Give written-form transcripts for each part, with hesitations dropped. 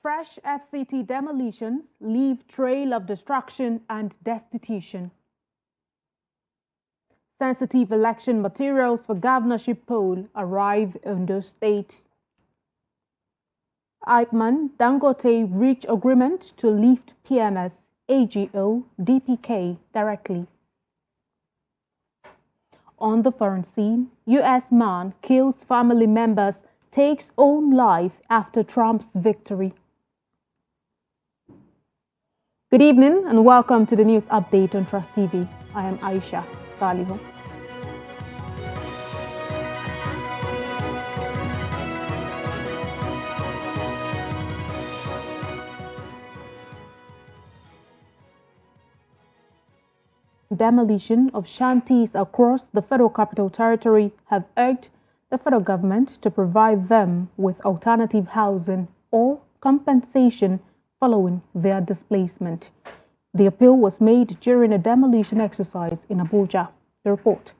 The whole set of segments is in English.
Fresh FCT demolitions leave trail of destruction and destitution. Sensitive election materials for governorship poll arrive in Ondo State. Ipman Dangote reach agreement to lift PMS, AGO, DPK directly. On the foreign scene, U.S. man kills family members, takes own life after Trump's victory. Good evening and welcome to the news update on Trust TV. I am Aisha Salihu. Demolition of shanties across the Federal Capital Territory have urged the federal government to provide them with alternative housing or compensation following their displacement. The appeal was made during a demolition exercise in Abuja. The report.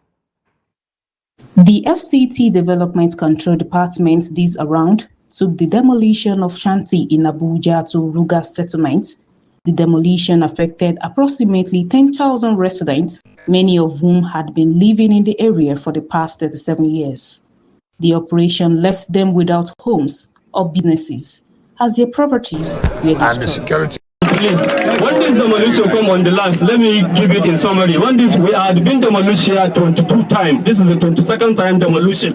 The FCT Development Control Department this around took the demolition of shanty in Abuja to Ruga settlement. The demolition affected approximately 10,000 residents, many of whom had been living in the area for the past 37 years. The operation left them without homes or businesses, as their properties were destroyed. And the security. Please, when this demolition come on the last, let me give it in summary. When this, we had been demolished here 22 times. This is the 22nd time demolition.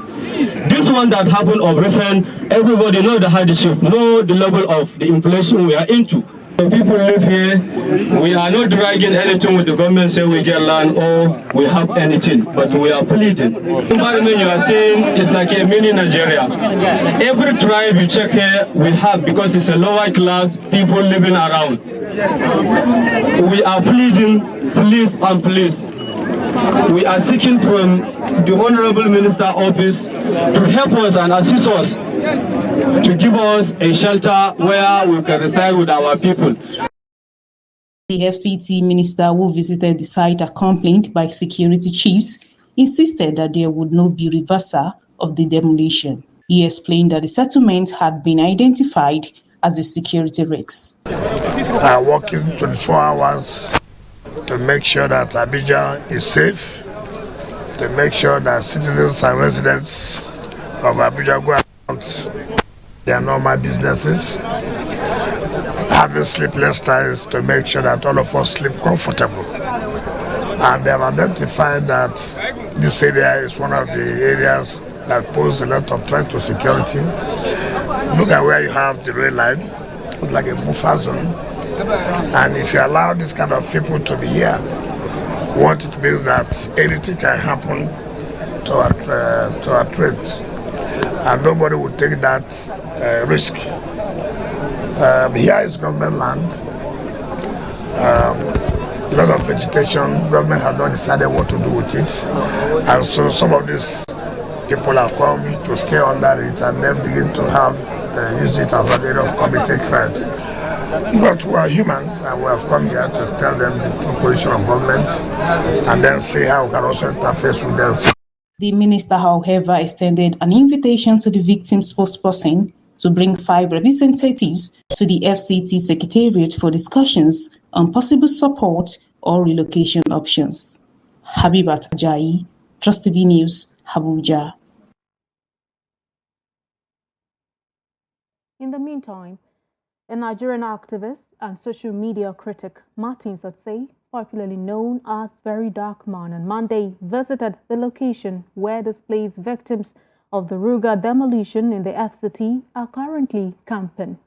This one that happened of recent, everybody know the hardship, know the level of the inflation we are into. The people live here, we are not dragging anything with the government, say we get land or we have anything, but we are pleading. The environment you are seeing is like a mini Nigeria. Every tribe you check here, we have, because it's a lower class, people living around. We are pleading, please and please. We are seeking from the Honorable Minister Office to help us and assist us to give us a shelter where we can reside with our people. The FCT minister who visited the site, accompanied by security chiefs, insisted that there would not be reversal of the demolition. He explained that the settlement had been identified as a security risk. are working 24 hours to make sure that Abuja is safe, to make sure that citizens and residents of Abuja go about their normal businesses, having sleepless nights to make sure that all of us sleep comfortable. And they have identified that this area is one of the areas that pose a lot of threat to security. Look at where you have the rail line, it's like a buffer zone. And if you allow this kind of people to be here, what it means that anything can happen to our trades, and nobody will take that risk. Here is government land. A lot of vegetation, government has not decided what to do with it, and so some of these people have come to stay under it and then begin to have use it as an area of committing crimes. But we are human, and we have come here to tell them the position of government and then see how we can also interface with them. The minister, however, extended an invitation to the victim's spokesperson to bring 5 representatives to the FCT Secretariat for discussions on possible support or relocation options. Habibat Ajayi, Trust TV News, Abuja. In the meantime, a Nigerian activist and social media critic, Martin Satsei, popularly known as Very Dark Man, on Monday visited the location where displaced victims of the Ruga demolition in the FCT are currently camping.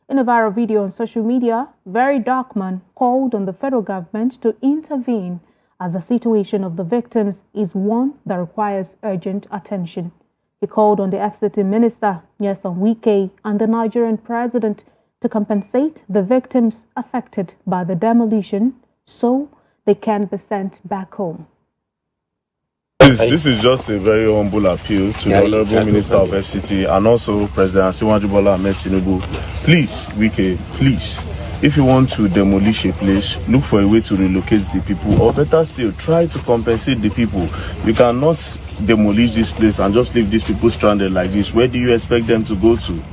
In a viral video on social media, Very Dark Man called on the federal government to intervene as the situation of the victims is one that requires urgent attention. He called on the FCT Minister, Nyesom Wike, and the Nigerian President to compensate the victims affected by the demolition so they can be sent back home. This is just a very humble appeal to the Honorable Minister of FCT and also President Bola Ahmed Tinubu. Please, Wike, please, if you want to demolish a place, look for a way to relocate the people, or better still, try to compensate the people. You cannot demolish this place and just leave these people stranded like this. Where do you expect them to go to?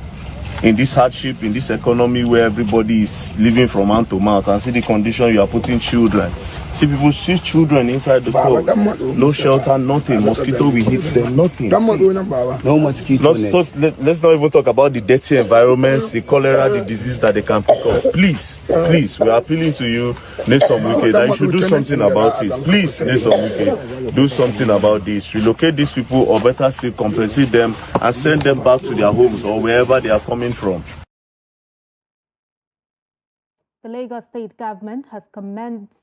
in this hardship, in this economy where everybody is living from hand to mouth, and see the condition you are putting children. See children inside the car, no shelter, nothing. Mosquito will hit them, nothing. No mosquito. Let's not even talk about the dirty environments, the cholera, the disease that they can pick up. Please, we are appealing to you, Nyesom Wike, that you should do something about it. Please, Nyesom Wike, do something about this. Relocate these people, or better still, compensate them and send them back to their homes or wherever they are coming from. The Lagos state government has commenced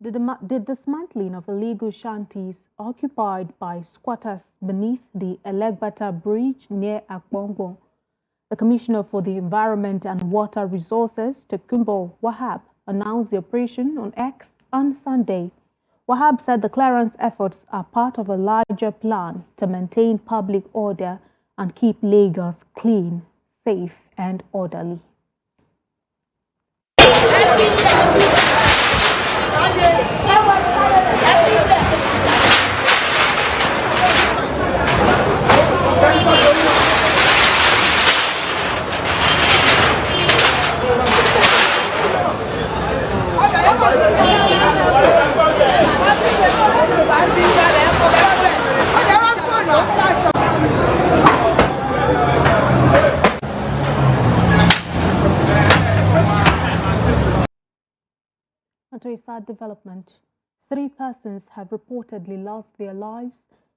the dismantling of illegal shanties occupied by squatters beneath the Elegbata Bridge near Akbongo. The Commissioner for the Environment and Water Resources, Tokunbo Wahab, announced the operation on X on Sunday. Wahab said the clearance efforts are part of a larger plan to maintain public order and keep Lagos clean, safe and orderly. To a sad development, 3 persons have reportedly lost their lives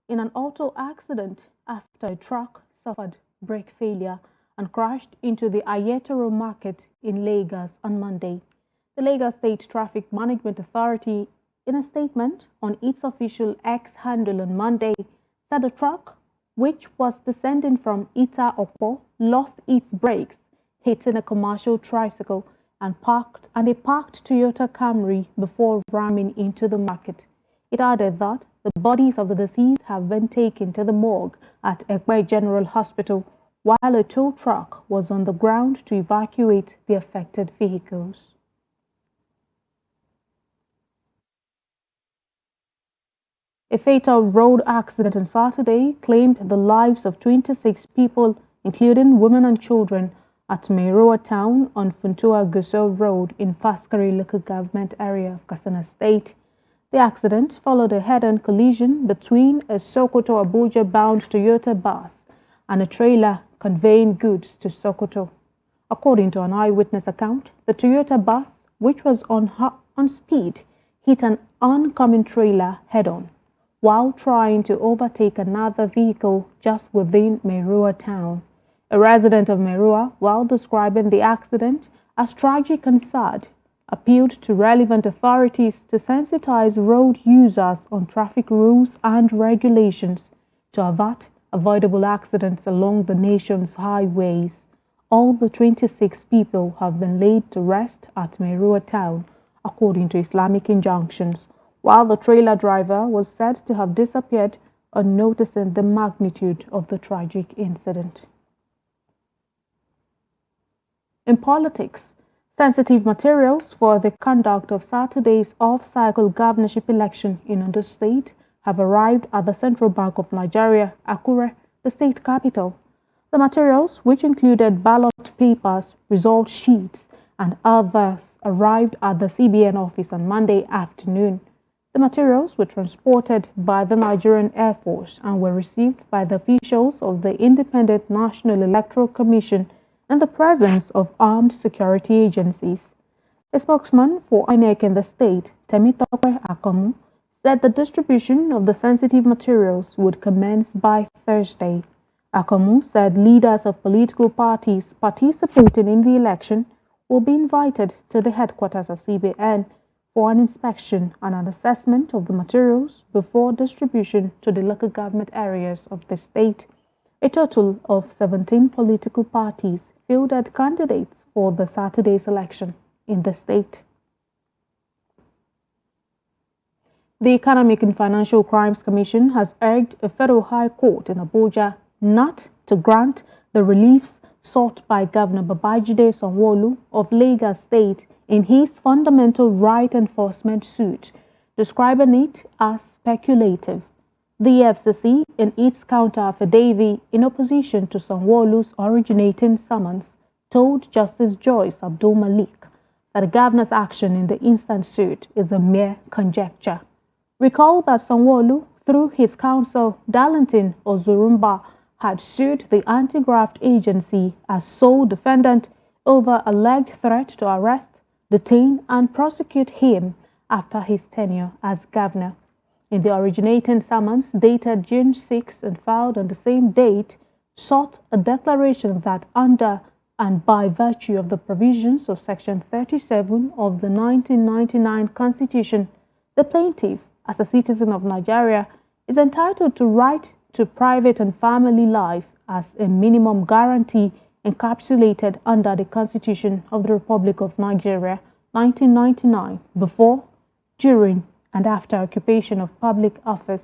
in an auto accident after a truck suffered brake failure and crashed into the Ayetoro market in Lagos on Monday. The Lagos State Traffic Management Authority, in a statement on its official X handle on Monday, said the truck, which was descending from Ita Okpo, lost its brakes, hitting a commercial tricycle and a parked Toyota Camry before ramming into the market. It added that the bodies of the deceased have been taken to the morgue at Ekpe General Hospital, while a tow truck was on the ground to evacuate the affected vehicles. A fatal road accident on Saturday claimed the lives of 26 people, including women and children, at Meroa town on Funtua Gusau Road in Faskari local government area of Katsina State. The accident followed a head-on collision between a Sokoto Abuja bound Toyota bus and a trailer conveying goods to Sokoto. According to an eyewitness account, the Toyota bus, which was on speed, hit an oncoming trailer head-on while trying to overtake another vehicle just within Meroa town. A resident of Meroa, while describing the accident as tragic and sad, appealed to relevant authorities to sensitize road users on traffic rules and regulations to avert avoidable accidents along the nation's highways. All the 26 people have been laid to rest at Meroa town, according to Islamic injunctions, while the trailer driver was said to have disappeared on noticing the magnitude of the tragic incident. In politics, sensitive materials for the conduct of Saturday's off-cycle governorship election in Ondo State have arrived at the Central Bank of Nigeria, Akure, the state capital. The materials, which included ballot papers, result sheets, and others, arrived at the CBN office on Monday afternoon. The materials were transported by the Nigerian Air Force and were received by the officials of the Independent National Electoral Commission in the presence of armed security agencies. A spokesman for INEC in the state, Temitope Akomu, said the distribution of the sensitive materials would commence by Thursday. Akomu said leaders of political parties participating in the election will be invited to the headquarters of CBN for an inspection and an assessment of the materials before distribution to the local government areas of the state. A total of 17 political parties fielded candidates for the Saturday's election in the state. The Economic and Financial Crimes Commission has urged a federal high court in Abuja not to grant the reliefs sought by Governor Babajide Sanwo-Olu of Lagos State in his fundamental right enforcement suit, describing it as speculative. The FCC, in its counter affidavit in opposition to Sanwo-Olu's originating summons, told Justice Joyce Abdul Malik that the governor's action in the instant suit is a mere conjecture. Recall that Sanwo-Olu, through his counsel Darlington Ozurumba, had sued the anti-graft agency as sole defendant over alleged threat to arrest, detain and prosecute him after his tenure as governor. In the originating summons dated June 6 and filed on the same date, sought a declaration that under and by virtue of the provisions of Section 37 of the 1999 Constitution, the plaintiff, as a citizen of Nigeria, is entitled to right to private and family life as a minimum guarantee encapsulated under the Constitution of the Republic of Nigeria, 1999, before, during, and after occupation of public office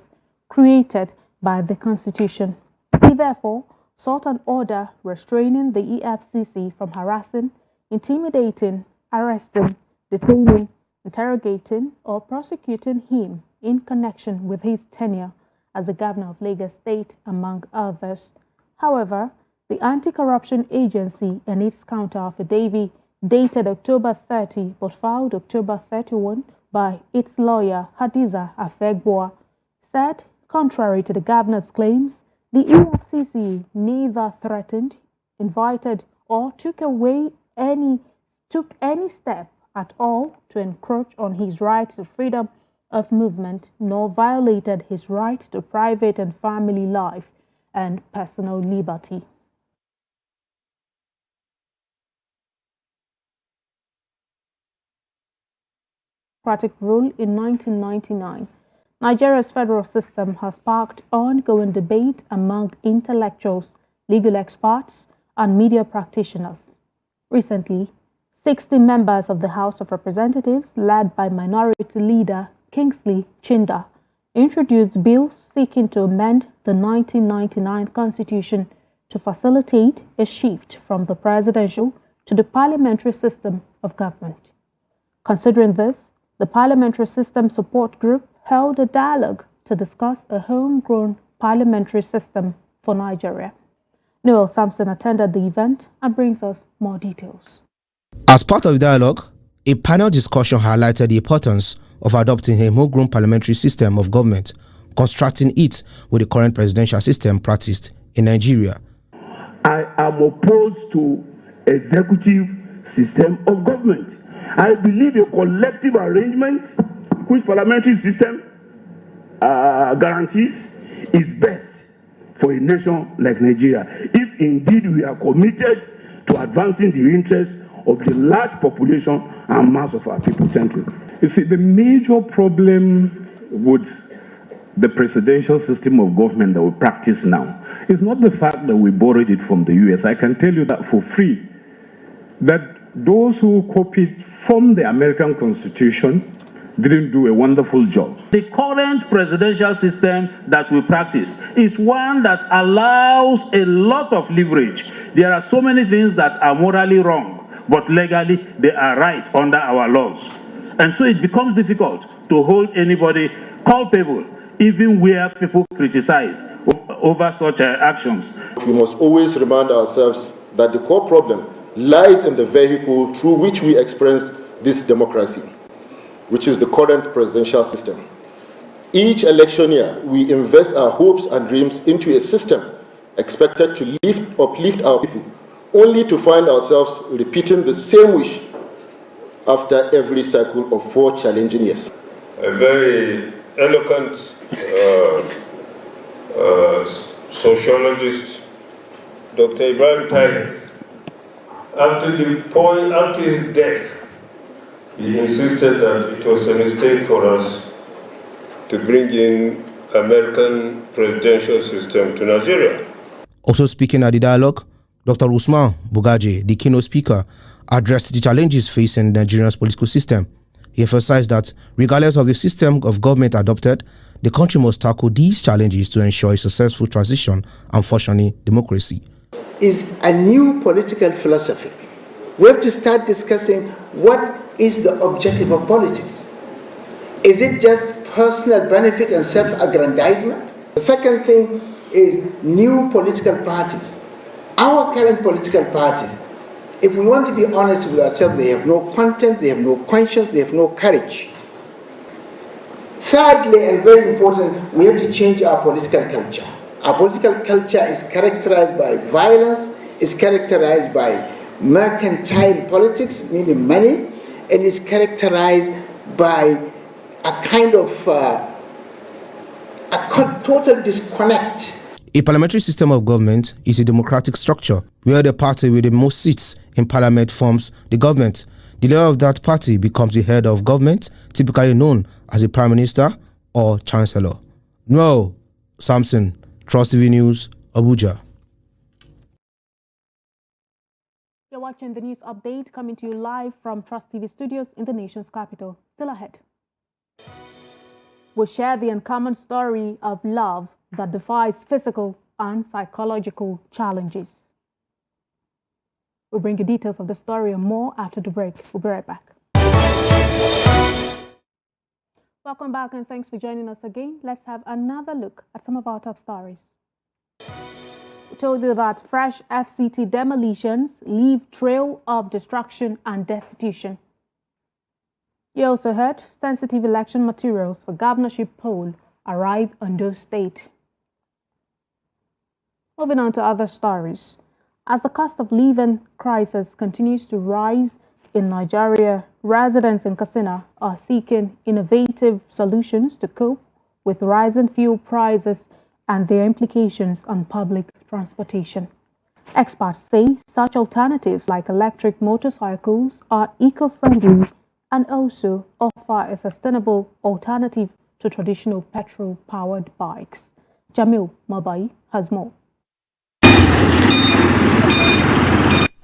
created by the Constitution. He therefore sought an order restraining the EFCC from harassing, intimidating, arresting, detaining, interrogating, or prosecuting him in connection with his tenure as the governor of Lagos State, among others. However, the Anti-Corruption Agency and its counter affidavit dated October 30 but filed October 31 by its lawyer Hadiza Afegboa said, contrary to the governor's claims, the EFCC neither threatened, invited, or took any step at all to encroach on his right to freedom of movement, nor violated his right to private and family life and personal liberty. Democratic rule in 1999. Nigeria's federal system has sparked ongoing debate among intellectuals, legal experts, and media practitioners. Recently, 60 members of the House of Representatives, led by Minority Leader Kingsley Chinda, introduced bills seeking to amend the 1999 Constitution to facilitate a shift from the presidential to the parliamentary system of government. Considering this, the Parliamentary System Support Group held a dialogue to discuss a homegrown parliamentary system for Nigeria. Noel Sampson attended the event and brings us more details. As part of the dialogue, a panel discussion highlighted the importance of adopting a homegrown parliamentary system of government, constructing it with the current presidential system practiced in Nigeria. I am opposed to executive system of government. I believe a collective arrangement which parliamentary system guarantees is best for a nation like Nigeria, if indeed we are committed to advancing the interests of the large population and mass of our people. Thank you. You see, the major problem with the presidential system of government that we practice now is not the fact that we borrowed it from the US. I can tell you that for free, that those who copied from the American Constitution didn't do a wonderful job. The current presidential system that we practice is one that allows a lot of leverage. There are so many things that are morally wrong, but legally they are right under our laws. And so it becomes difficult to hold anybody culpable, even where people criticize over such actions. We must always remind ourselves that the core problem lies in the vehicle through which we experience this democracy, which is the current presidential system. Each election year, we invest our hopes and dreams into a system expected to uplift our people, only to find ourselves repeating the same wish after every cycle of 4 challenging years. A very eloquent sociologist, Dr. Ibrahim Taye, up to his death, he insisted that it was a mistake for us to bring in American presidential system to Nigeria. Also speaking at the dialogue, Dr. Usman Bugaje, the keynote speaker, addressed the challenges facing Nigeria's political system. He emphasized that regardless of the system of government adopted, the country must tackle these challenges to ensure a successful transition and functioning democracy. Is a new political philosophy. We have to start discussing what is the objective of politics. Is it just personal benefit and self-aggrandizement? The second thing is new political parties. Our current political parties If we want to be honest with ourselves, they have no content, they have no conscience, they have no courage. Thirdly, and very important, we have to change our political culture. Our political culture is characterized by violence, is characterized by mercantile politics, meaning money, and is characterized by a kind of total disconnect. A parliamentary system of government is a democratic structure where the party with the most seats in parliament forms the government. The leader of that party becomes the head of government, typically known as the prime minister or chancellor. No, Samson, Trust TV News, Abuja. You're watching the news update coming to you live from Trust TV studios in the nation's capital. Still ahead. We'll share the uncommon story of love that defies physical and psychological challenges. We'll bring you details of the story and more after the break. We'll be right back. Welcome back and thanks for joining us again. Let's have another look at some of our top stories. We told you that fresh FCT demolitions leave trail of destruction and destitution. You also heard sensitive election materials for governorship poll arrive on those state. Moving on to other stories. As the cost of living crisis continues to rise in Nigeria, residents in Katsina are seeking innovative solutions to cope with rising fuel prices and their implications on public transportation. Experts say such alternatives like electric motorcycles are eco-friendly and also offer a sustainable alternative to traditional petrol-powered bikes. Jamil Mabai has more.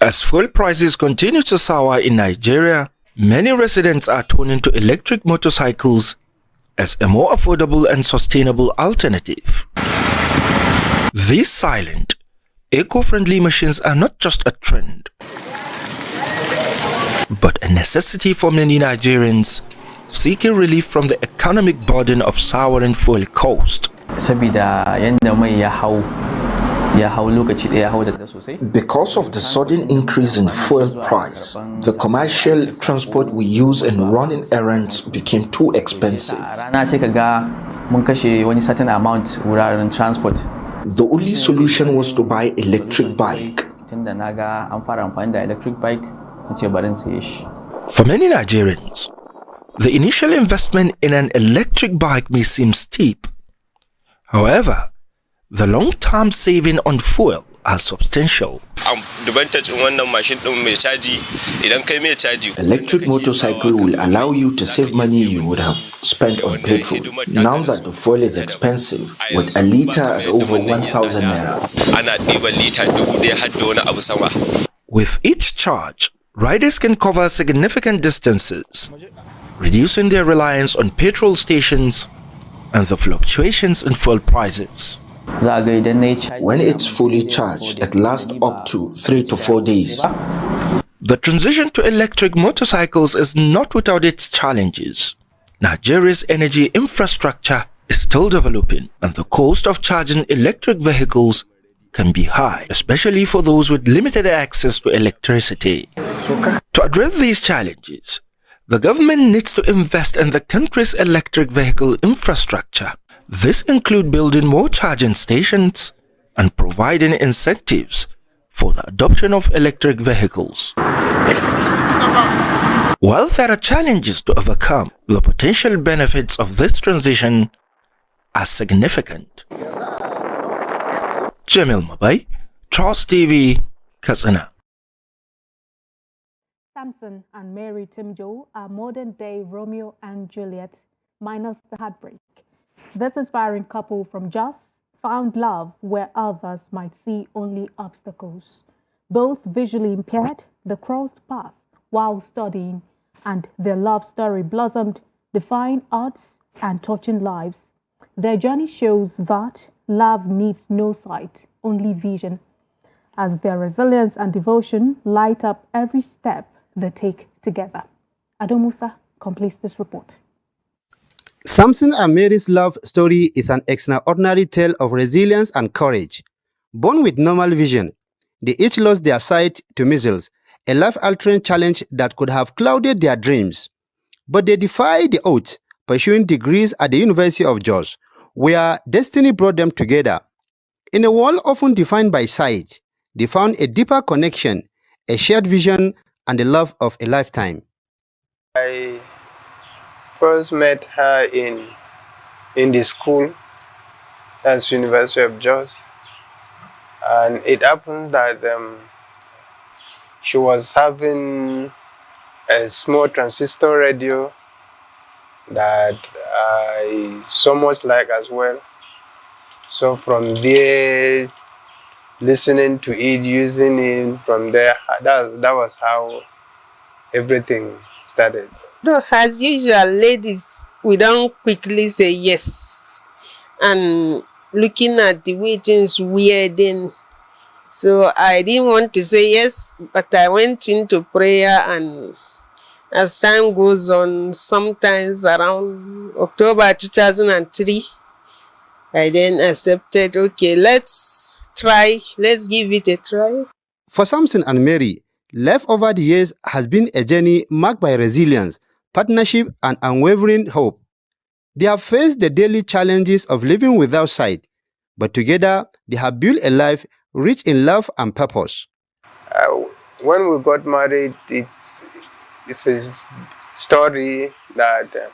As fuel prices continue to soar in Nigeria, many residents are turning to electric motorcycles as a more affordable and sustainable alternative. These silent, eco-friendly machines are not just a trend, but a necessity for many Nigerians seeking relief from the economic burden of soaring fuel cost. Because of the sudden increase in fuel price, the commercial transport we use in running errands became too expensive. The only solution was to buy electric bike. For many Nigerians, the initial investment in an electric bike may seem steep. However, the long-term saving on fuel are substantial. Electric motorcycle will allow you to save money you would have spent on petrol. Now that the fuel is expensive, with a litre at over 1,000 naira. With each charge, riders can cover significant distances, reducing their reliance on petrol stations and the fluctuations in fuel prices. When it's fully charged, it lasts up to 3 to 4 days. The transition to electric motorcycles is not without its challenges. Nigeria's energy infrastructure is still developing, and the cost of charging electric vehicles can be high, especially for those with limited access to electricity. To address these challenges, the government needs to invest in the country's electric vehicle infrastructure. This includes building more charging stations and providing incentives for the adoption of electric vehicles. While there are challenges to overcome, the potential benefits of this transition are significant. Jamil Mabai, Trust TV, Katsina. Samson and Mary Timjo are modern-day Romeo and Juliet, minus the heartbreak. This inspiring couple from Jos found love where others might see only obstacles. Both visually impaired, they crossed paths while studying, and their love story blossomed, defying odds and touching lives. Their journey shows that love needs no sight, only vision, as their resilience and devotion light up every step they take together. Ado Musa completes this report. Samson and Mary's love story is an extraordinary tale of resilience and courage. Born with normal vision, they each lost their sight to measles a life-altering challenge that could have clouded their dreams. But they defied the odds, pursuing degrees at the University of Jos, where destiny brought them together. In a world often defined by sight, they found a deeper connection, a shared vision, and the love of a lifetime. I first met her in the school, that's University of Jos, and it happens that she was having a small transistor radio that I so much like as well. So from there, listening to it, using it, from there, that was how everything started. As usual, ladies, we don't quickly say yes. And looking at the way things were then, so I didn't want to say yes, but I went into prayer, and as time goes on, sometimes around October 2003, I then accepted, okay, let's try, let's give it a try. For Samson and Mary, life over the years has been a journey marked by resilience, partnership, and unwavering hope. They have faced the daily challenges of living without sight, but together they have built a life rich in love and purpose. When we got married, it's a story that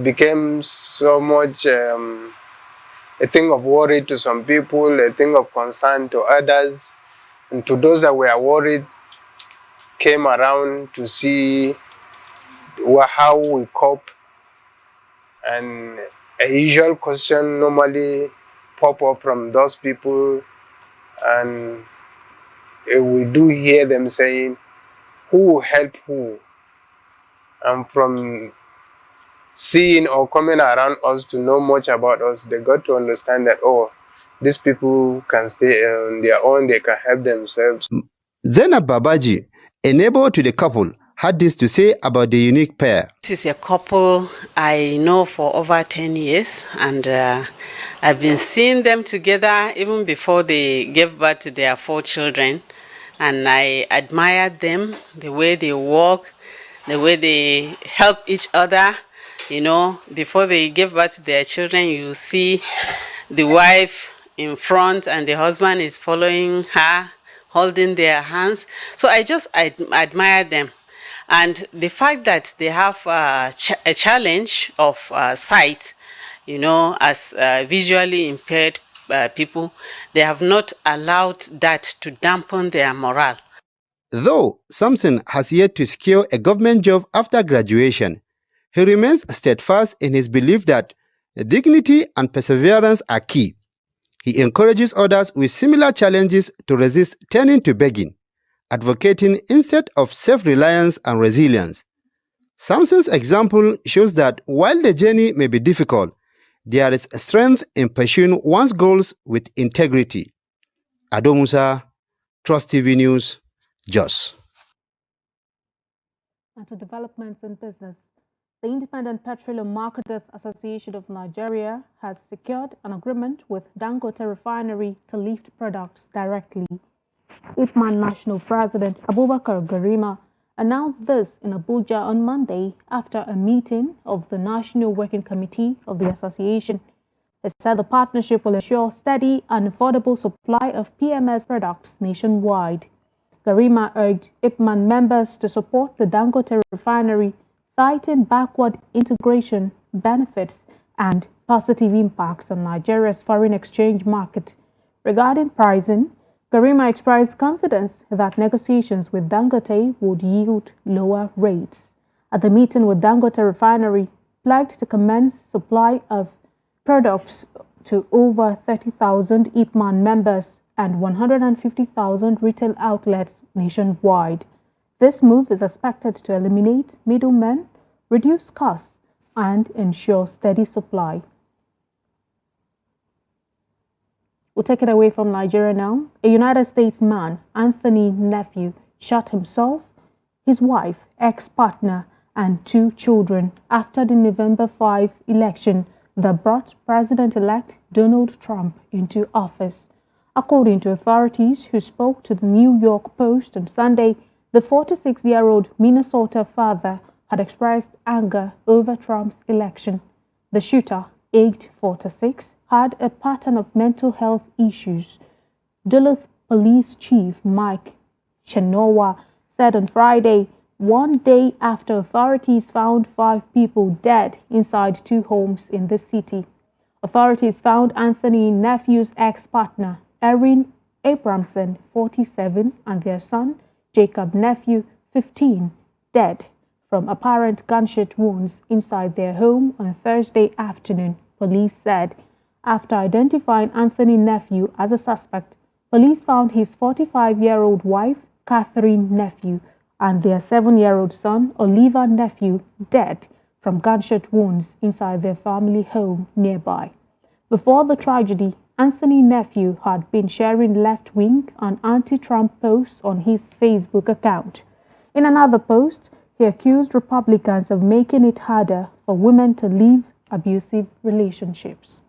became so much a thing of worry to some people, a thing of concern to others, and to those that were worried came around to see how we cope. And a usual question normally pop up from those people, and we do hear them saying, who will help who? And from seeing or coming around us to know much about us, they got to understand that, oh, these people can stay on their own, they can help themselves. Zainab Babaji, a neighbor to the couple, had this to say about the unique pair. This is a couple I know for over 10 years, and I've been seeing them together even before they gave birth to their 4 children. And I admired them, the way they walk, the way they help each other. You know, before they gave birth to their children, you see the wife in front and the husband is following her, holding their hands. So I just admire them. And the fact that they have a challenge of sight, you know, as visually impaired people, they have not allowed that to dampen their morale. Though Samson has yet to secure a government job after graduation, he remains steadfast in his belief that dignity and perseverance are key. He encourages others with similar challenges to resist turning to begging, advocating instead of self-reliance and resilience. Samson's example shows that while the journey may be difficult, there is strength in pursuing one's goals with integrity. Ado Musa, Trust TV News, Jos. And to developments in business, the Independent Petroleum Marketers Association of Nigeria has secured an agreement with Dangote Refinery to lift products directly. Ipman National President Abubakar Garima announced this in Abuja on Monday after a meeting of the National Working Committee of the association. It said the partnership will ensure steady and affordable supply of PMS products nationwide. Garima urged Ipman members to support the Dangote Refinery, citing backward integration benefits and positive impacts on Nigeria's foreign exchange market. Regarding pricing, Garima expressed confidence that negotiations with Dangote would yield lower rates. At the meeting with Dangote Refinery, pledged to commence supply of products to over 30,000 Ipman members and 150,000 retail outlets nationwide. This move is expected to eliminate middlemen, reduce costs, and ensure steady supply. We'll take it away from Nigeria now. A United States man, Anthony Nephew, shot himself, his wife, ex-partner, and 2 children after the November 5 election that brought President-elect Donald Trump into office. According to authorities who spoke to the New York Post on Sunday, The 46-year-old Minnesota father had expressed anger over Trump's election. The shooter, aged 46, had a pattern of mental health issues. Duluth Police Chief Mike Chenowa said on Friday, one day after authorities found 5 people dead inside 2 homes in the city. Authorities found Anthony Nephew's ex-partner, Erin Abramson, 47, and their son, Jacob Nephew, 15, dead from apparent gunshot wounds inside their home on Thursday afternoon, police said. After identifying Anthony Nephew as a suspect, police found his 45-year-old wife, Catherine Nephew, and their 7-year-old son, Oliver Nephew, dead from gunshot wounds inside their family home nearby. Before the tragedy, Anthony Nephew had been sharing left-wing and anti-Trump posts on his Facebook account. In another post, he accused Republicans of making it harder for women to leave abusive relationships.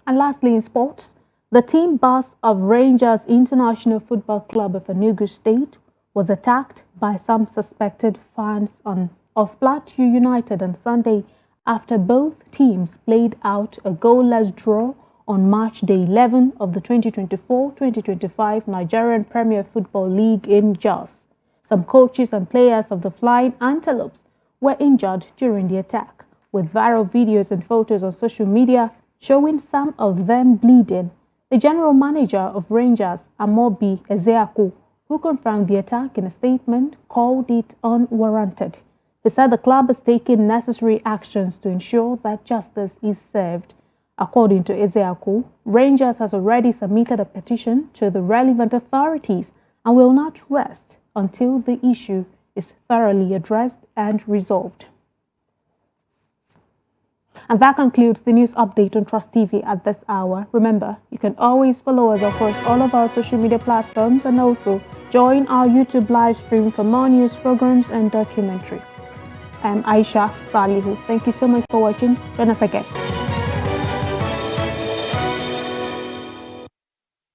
And lastly, in sports, the team bus of Rangers International Football Club of Enugu State was attacked by some suspected fans of Plateau United on Sunday after both teams played out a goalless draw on March Day 11 of the 2024-2025 Nigerian Premier Football League in Jos. Some coaches and players of the Flying Antelopes were injured during the attack, with viral videos and photos on social media showing some of them bleeding. The general manager of Rangers, Amobi Ezeaku, who confirmed the attack in a statement, called it unwarranted. He said the club has taken necessary actions to ensure that justice is served. According to Ezeaku, Rangers has already submitted a petition to the relevant authorities and will not rest until the issue is thoroughly addressed and resolved. And that concludes the news update on Trust TV at this hour. Remember, you can always follow us across all of our social media platforms and also join our YouTube live stream for more news programs and documentaries. I'm Aisha Salihu. Thank you so much for watching. Join us again.